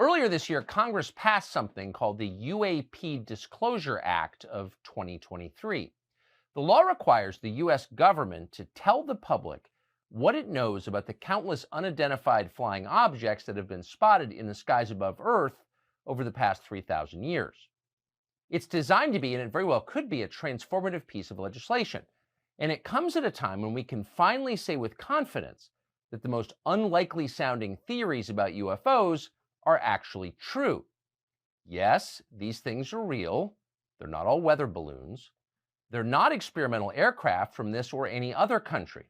Earlier this year, Congress passed something called the UAP Disclosure Act of 2023. The law requires the U.S. government to tell the public what it knows about the countless unidentified flying objects that have been spotted in the skies above Earth over the past 3,000 years. It's designed to be, and it very well could be, a transformative piece of legislation. And it comes at a time when we can finally say with confidence that the most unlikely sounding theories about UFOs are actually true. Yes, these things are real. They're not all weather balloons. They're not experimental aircraft from this or any other country.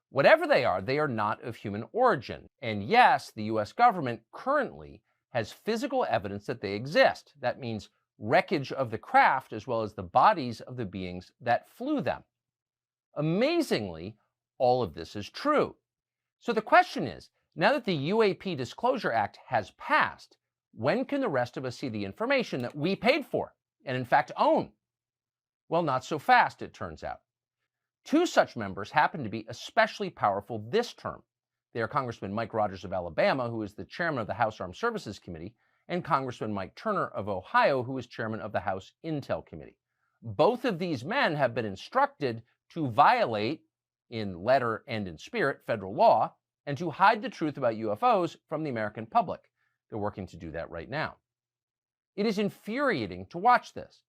Whatever they are not of human origin. And yes, the US government currently has physical evidence that they exist. That means wreckage of the craft as well as the bodies of the beings that flew them. Amazingly, all of this is true. So the question is, now that the UAP Disclosure Act has passed, when can the rest of us see the information that we paid for and in fact own? Well, not so fast, it turns out. Two such members happen to be especially powerful this term. They are Congressman Mike Rogers of Alabama, who is the chairman of the House Armed Services Committee, and Congressman Mike Turner of Ohio, who is chairman of the House Intel Committee. Both of these men have been instructed to violate, in letter and in spirit, federal law, and to hide the truth about UFOs from the American public. They're working to do that right now. It is infuriating to watch this.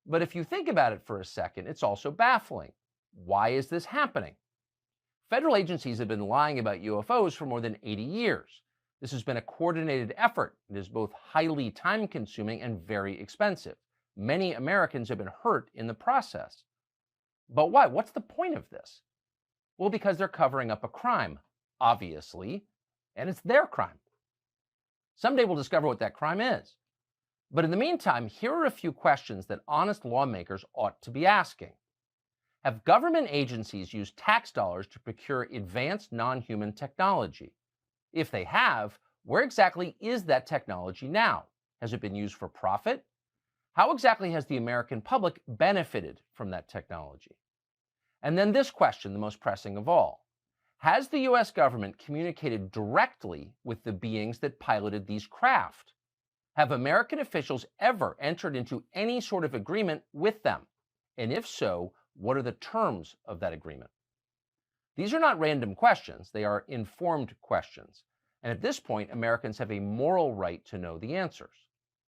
But if you think about it for a second, it's also baffling. Why is this happening? Federal agencies have been lying about UFOs for more than 80 years. This has been a coordinated effort. It is both highly time-consuming and very expensive. Many Americans have been hurt in the process. But why? What's the point of this? Well, because they're covering up a crime, obviously, and it's their crime. Someday we'll discover what that crime is. But in the meantime, here are a few questions that honest lawmakers ought to be asking. Have government agencies used tax dollars to procure advanced non-human technology? If they have, where exactly is that technology now? Has it been used for profit? How exactly has the American public benefited from that technology? And then this question, the most pressing of all. Has the US government communicated directly with the beings that piloted these craft? Have American officials ever entered into any sort of agreement with them? And if so, what are the terms of that agreement? These are not random questions. They are informed questions. And at this point, Americans have a moral right to know the answers.